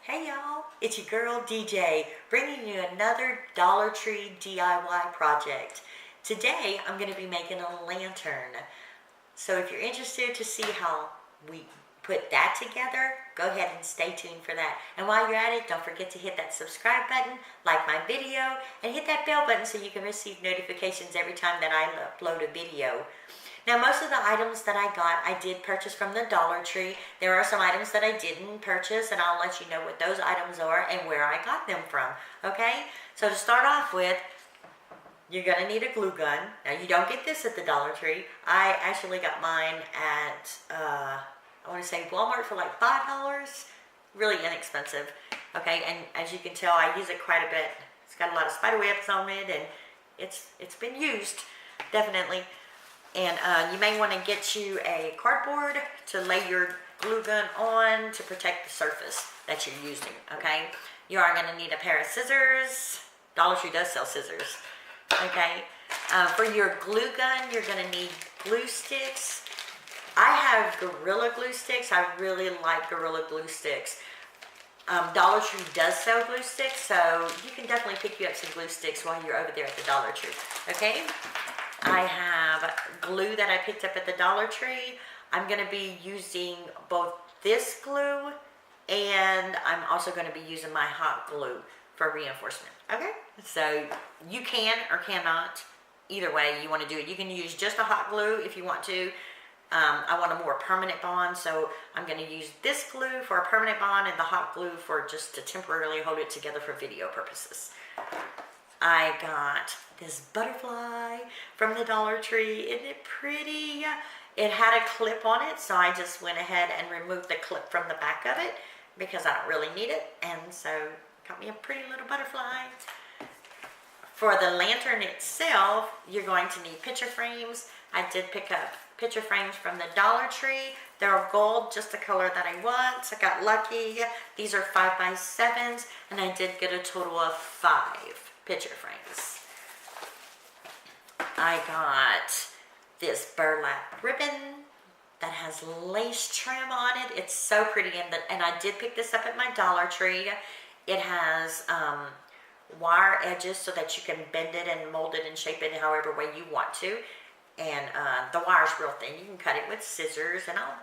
Hey y'all, it's your girl DeeJay, bringing you another Dollar Tree DIY project. Today I'm going to be making a lantern. So if you're interested to see how we put that together, go ahead and stay tuned for that. And while you're at it, don't forget to hit that subscribe button, like my video, and hit that bell button so you can receive notifications every time that I upload a video. Now, most of the items that I got, I did purchase from the Dollar Tree. There are some items that I didn't purchase, and I'll let you know what those items are and where I got them from, okay? So to start off with, you're going to need a glue gun. Now, you don't get this at the Dollar Tree. I actually got mine at, I want to say Walmart for like $5. Really inexpensive, okay? And as you can tell, I use it quite a bit. It's got a lot of spider webs on it, and it's been used, definitely. And you may want to get you a cardboard to lay your glue gun on to protect the surface that you're using, okay? You are going to need a pair of scissors. Dollar Tree does sell scissors, okay? For your glue gun, you're going to need glue sticks. I have Gorilla Glue sticks. I really like Gorilla Glue sticks. Dollar Tree does sell glue sticks, so you can definitely pick you up some glue sticks while you're over there at the Dollar Tree, okay? I have glue that I picked up at the Dollar Tree. I'm going to be using both this glue, and I'm also going to be using my hot glue for reinforcement. Okay? So you can or cannot, either way you want to do it. You can use just a hot glue if you want to. I want a more permanent bond, so I'm going to use this glue for a permanent bond and the hot glue for just to temporarily hold it together for video purposes. I got this butterfly from the Dollar Tree. Isn't it pretty? It had a clip on it, so I just went ahead and removed the clip from the back of it because I don't really need it, and so got me a pretty little butterfly. For the lantern itself, you're going to need picture frames. I did pick up picture frames from the Dollar Tree. They're gold, just the color that I want. I got lucky. These are 5x7s, and I did get a total of 5 picture frames. I got this burlap ribbon that has lace trim on it. It's so pretty, and I did pick this up at my Dollar Tree. It has wire edges so that you can bend it and mold it and shape it however way you want to. And the wire's real thin. You can cut it with scissors, and I'll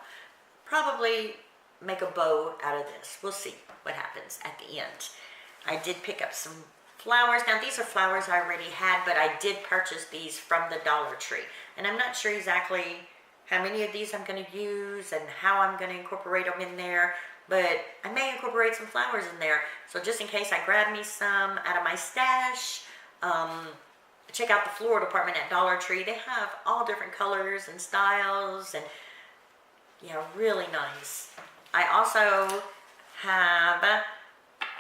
probably make a bow out of this. We'll see what happens at the end. I did pick up some flowers. Now, these are flowers I already had, but I did purchase these from the Dollar Tree. And I'm not sure exactly how many of these I'm going to use and how I'm going to incorporate them in there, but I may incorporate some flowers in there. So just in case I grab me some out of my stash, check out the floral department at Dollar Tree. They have all different colors and styles, and yeah, really nice. I also have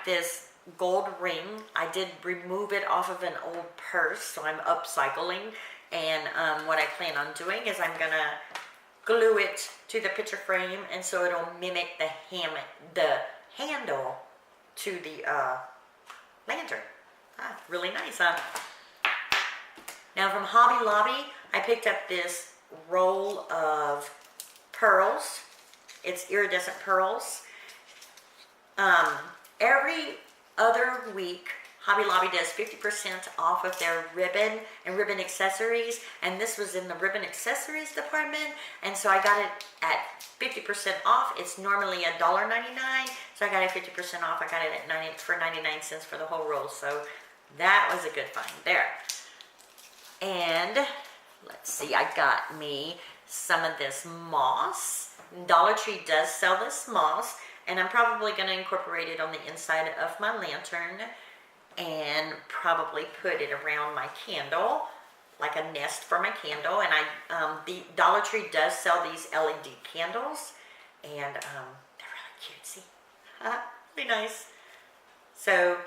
this gold ring. I did remove it off of an old purse, so I'm upcycling, and what I plan on doing is I'm gonna glue it to the picture frame, and so it'll mimic the handle to the lantern. Really nice, huh? Now from Hobby Lobby, I picked up this roll of pearls. It's iridescent pearls. Every other week, Hobby Lobby does 50% off of their ribbon and ribbon accessories, and this was in the ribbon accessories department, and so I got it at 50% off. It's normally $1.99, so I got it 50% off. I got it for 99 cents for the whole roll, so that was a good find there. And let's see, I got me some of this moss. Dollar Tree does sell this moss, and I'm probably going to incorporate it on the inside of my lantern and probably put it around my candle, like a nest for my candle. And the Dollar Tree does sell these LED candles, and they're really cutesy. Really nice. So,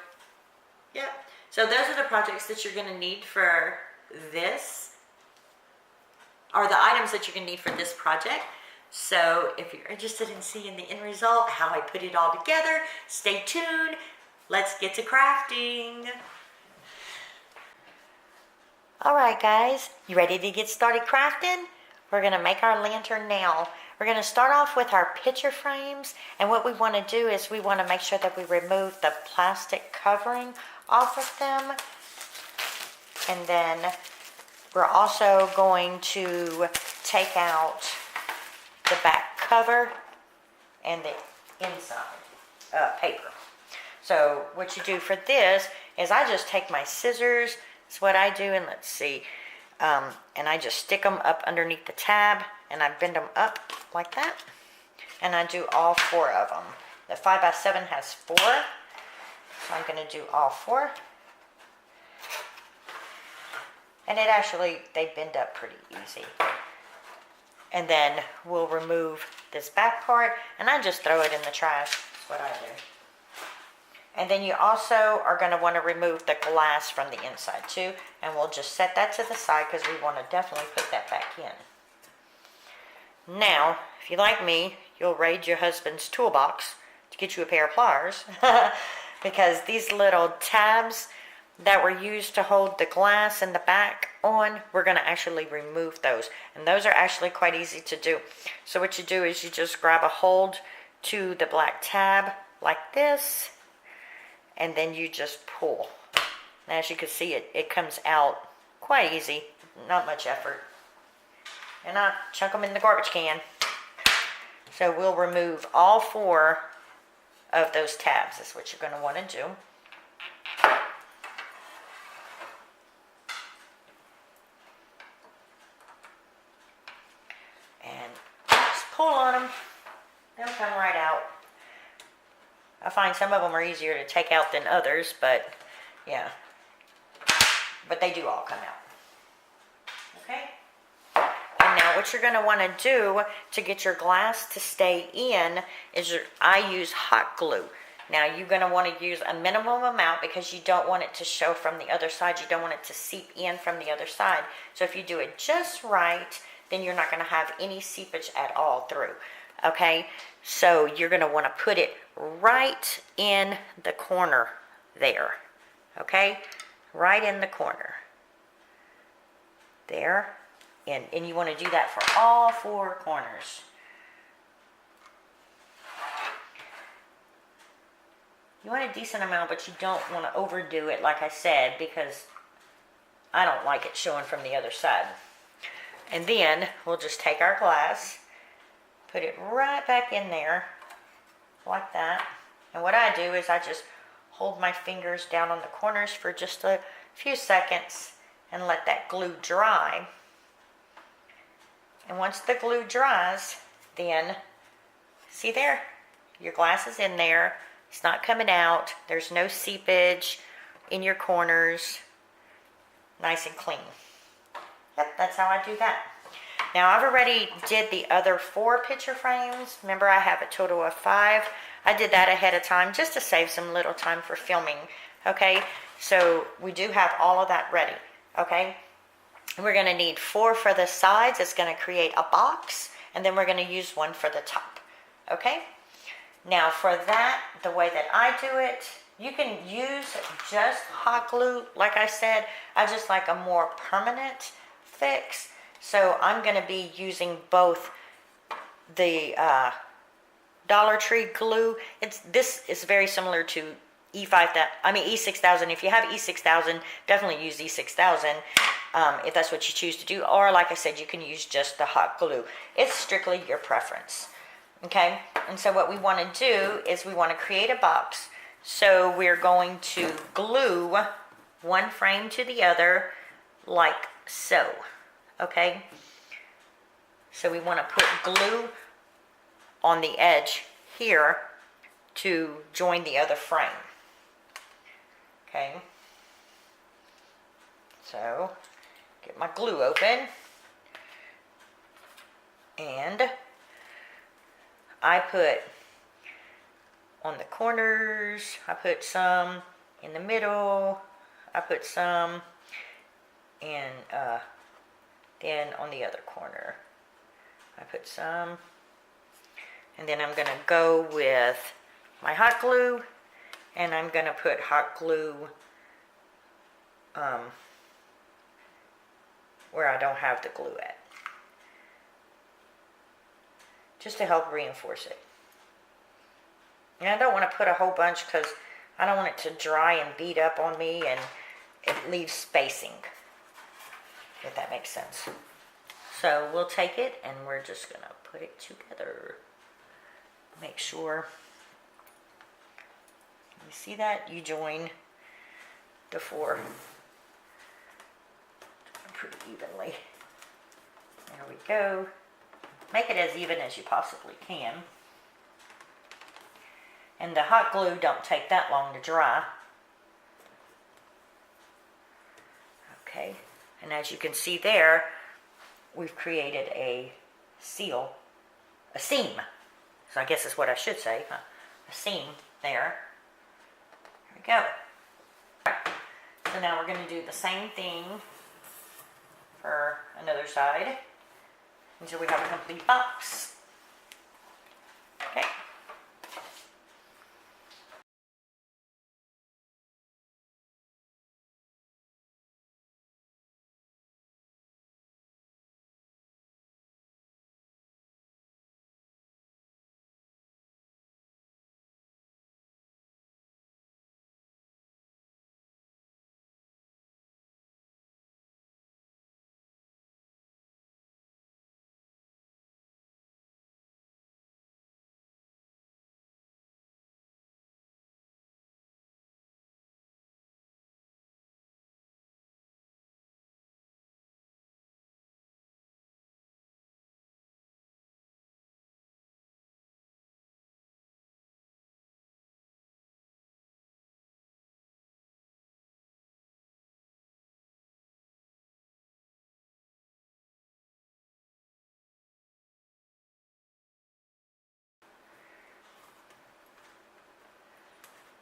yeah. So those are the projects that you're going to need for this, are the items that you're going to need for this project. So if you're interested in seeing the end result, how I put it all together, stay tuned. Let's get to crafting. Alright guys, you ready to get started crafting? We're going to make our lantern now. We're going to start off with our picture frames, and what we want to do is we want to make sure that we remove the plastic covering off of them, and then we're also going to take out the back cover and the inside paper. So what you do for this is I just take my scissors, that's what I do, and let's see, and I just stick them up underneath the tab, and I bend them up like that, and I do all 4 of them. The 5x7 has 4, so I'm going to do all 4. And it actually, they bend up pretty easy. And then we'll remove this back part, and I just throw it in the trash. That's what I do. And then you also are going to want to remove the glass from the inside too, and we'll just set that to the side because we want to definitely put that back in. Now, if you like me, you'll raid your husband's toolbox to get you a pair of pliers because these little tabs that were used to hold the glass in the back on, we're going to actually remove those. And those are actually quite easy to do. So what you do is you just grab a hold to the black tab like this, and then you just pull. And as you can see, it comes out quite easy, not much effort. And I chuck them in the garbage can. So we'll remove all 4 of those tabs. That's what you're going to want to do. And just pull on them. They'll come right out. I find some of them are easier to take out than others, but yeah. But they do all come out. Okay? And now what you're going to want to do to get your glass to stay in is I use hot glue. Now you're going to want to use a minimum amount because you don't want it to show from the other side. You don't want it to seep in from the other side. So if you do it just right, then you're not going to have any seepage at all through. Okay? So you're going to want to put it right in the corner there. Okay? Right in the corner. There. And you want to do that for all 4 corners. You want a decent amount, but you don't want to overdo it, like I said, because I don't like it showing from the other side. And then we'll just take our glass, put it right back in there, like that. And what I do is I just hold my fingers down on the corners for just a few seconds and let that glue dry. And once the glue dries, then, see there? Your glass is in there. It's not coming out. There's no seepage in your corners. Nice and clean. Yep, that's how I do that. Now, I've already did the other 4 picture frames. Remember, I have a total of 5. I did that ahead of time just to save some little time for filming. Okay, so we do have all of that ready. Okay. We're going to need 4 for the sides. It's going to create a box, and then we're going to use 1 for the top. Okay? Now for that, the way that I do it, you can use just hot glue. Like I said, I just like a more permanent fix. So I'm going to be using both the Dollar Tree glue. This is very similar to E6000. If you have E6000, definitely use E6000 if that's what you choose to do. Or like I said, you can use just the hot glue. It's strictly your preference. Okay? And so what we want to do is we want to create a box. So we're going to glue one frame to the other like so. Okay? So we want to put glue on the edge here to join the other frame. Okay, so get my glue open, and I put on the corners, I put some in the middle, I put some, and then on the other corner I put some, and then I'm going to go with my hot glue, and I'm going to put hot glue where I don't have the glue at. just to help reinforce it. And I don't want to put a whole bunch because I don't want it to dry and beat up on me, and it leaves spacing, if that makes sense. So we'll take it and we're just going to put it together. Make sure, you see that? You join the four pretty evenly. There we go. Make it as even as you possibly can. And the hot glue don't take that long to dry. Okay, and as you can see there, we've created a seal, a seam. So I guess that's what I should say, huh? A seam there. There we go. Right. So now we're going to do the same thing for another side until we have a complete box. Okay.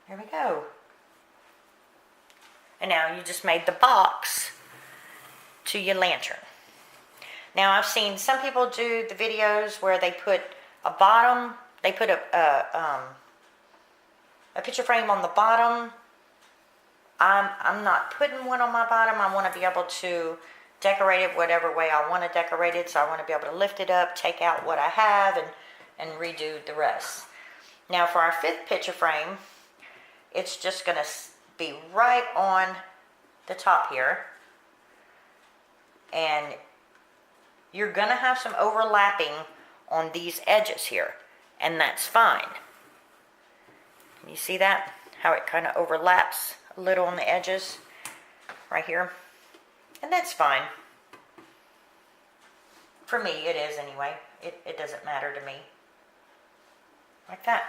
There we go. And now you just made the box to your lantern. Now I've seen some people do the videos where they put a bottom, they put a picture frame on the bottom. I'm not putting one on my bottom. I want to be able to decorate it whatever way I want to decorate it. So I want to be able to lift it up, take out what I have, and redo the rest. Now for our fifth picture frame, it's just going to be right on the top here. And you're going to have some overlapping on these edges here. And that's fine. Can you see that? How it kind of overlaps a little on the edges right here. And that's fine. For me, it is anyway. It doesn't matter to me. Like that.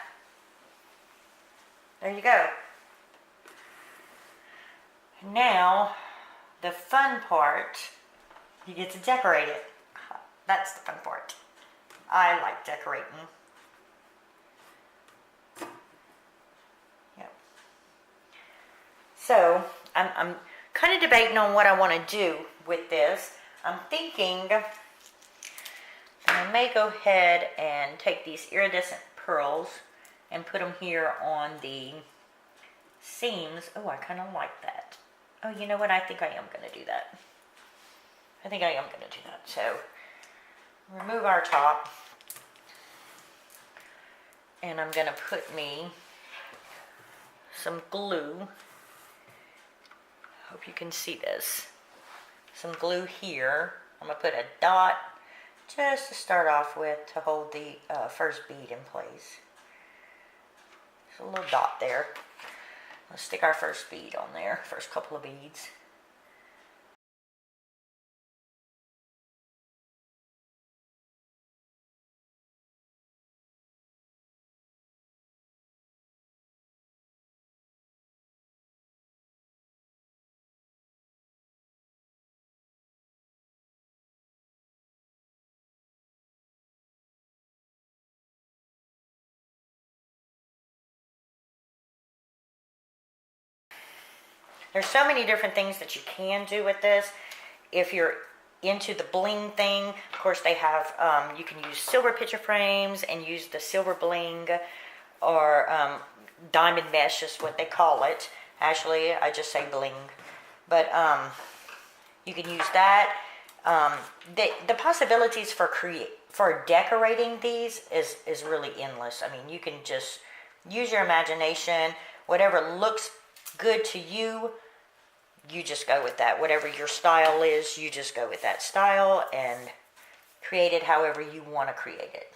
There you go. Now, the fun part, you get to decorate it. That's the fun part. I like decorating. Yep. So, I'm kind of debating on what I want to do with this. I'm thinking that I may go ahead and take these iridescent pearls and put them here on the seams. Oh, I kind of like that. Oh, you know what? I think I am going to do that. I think I am going to do that. So, remove our top. And I'm going to put me some glue. Hope you can see this. Some glue here. I'm going to put a dot just to start off with to hold the first bead in place. Just a little dot there. Let's stick our first bead on there, first couple of beads. There's so many different things that you can do with this. If you're into the bling thing, of course they have, you can use silver picture frames and use the silver bling, or diamond mesh is what they call it. Actually, I just say bling. But you can use that. The possibilities for for decorating these is really endless. I mean, you can just use your imagination. Whatever looks good to you, you just go with that. Whatever your style is, you just go with that style and create it however you want to create it.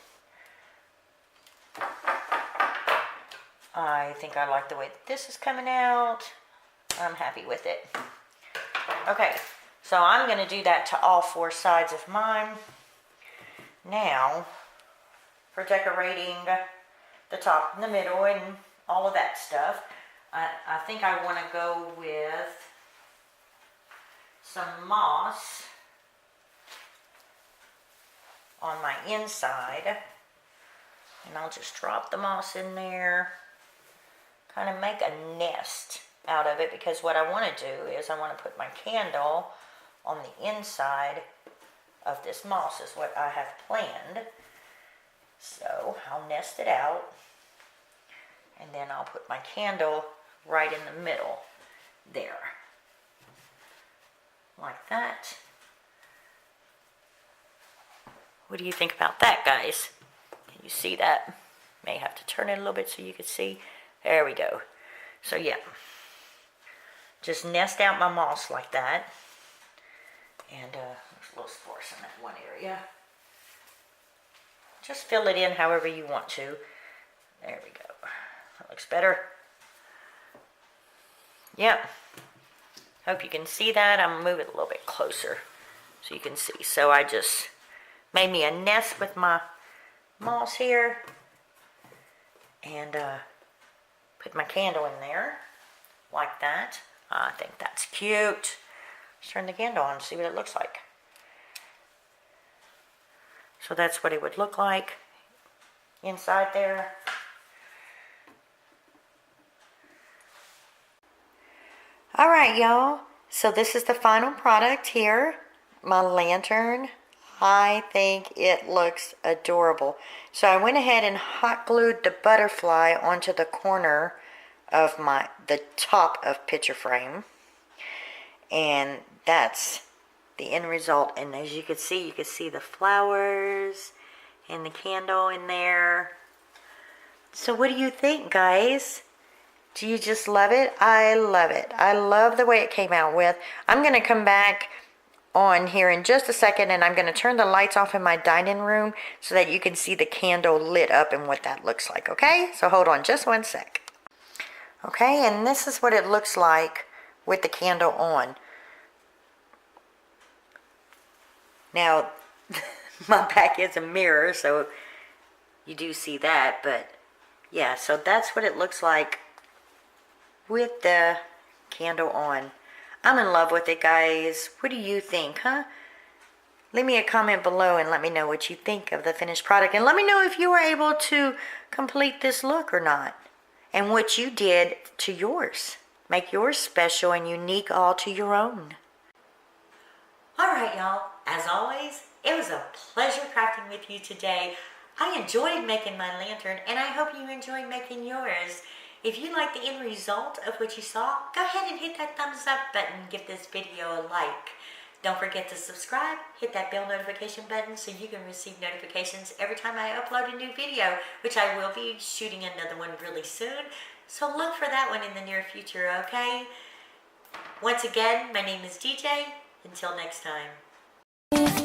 I think I like the way this is coming out. I'm happy with it. Okay, so I'm going to do that to all 4 sides of mine. Now, for decorating the top and the middle and all of that stuff, I think I want to go with some moss on my inside. And I'll just drop the moss in there. Kind of make a nest out of it, because what I want to do is I want to put my candle on the inside of this moss is what I have planned. So I'll nest it out, and then I'll put my candle right in the middle there, like that. What do you think about that, guys? Can you see that? May have to turn it a little bit so you can see. There we go. So yeah, just nest out my moss like that. And there's a little sparse in that one area. Just fill it in however you want to. There we go. That looks better. Yep. Hope you can see that. I'm gonna move it a little bit closer so you can see. So I just made me a nest with my moss here, and put my candle in there like that. I think that's cute. Let's turn the candle on and see what it looks like. So that's what it would look like inside there. Alright, y'all. So this is the final product here. My lantern. I think it looks adorable. So I went ahead and hot glued the butterfly onto the corner of the top of picture frame. And that's the end result. And as you can see the flowers and the candle in there. So what do you think, guys? Do you just love it? I love it. I love the way it came out with. I'm going to come back on here in just a second, and I'm going to turn the lights off in my dining room so that you can see the candle lit up and what that looks like, okay? So hold on just one sec. Okay, and this is what it looks like with the candle on. Now, my back is a mirror, so you do see that, but yeah, so that's what it looks like with the candle on. I'm in love with it, guys. What do you think, huh? Leave me a comment below and let me know what you think of the finished product. And let me know if you were able to complete this look or not. And what you did to yours. Make yours special and unique all to your own. Alright, y'all. As always, it was a pleasure crafting with you today. I enjoyed making my lantern, and I hope you enjoyed making yours. If you like the end result of what you saw, go ahead and hit that thumbs up button and give this video a like. Don't forget to subscribe, hit that bell notification button so you can receive notifications every time I upload a new video, which I will be shooting another one really soon. So look for that one in the near future, okay? Once again, my name is DeeJay. Until next time.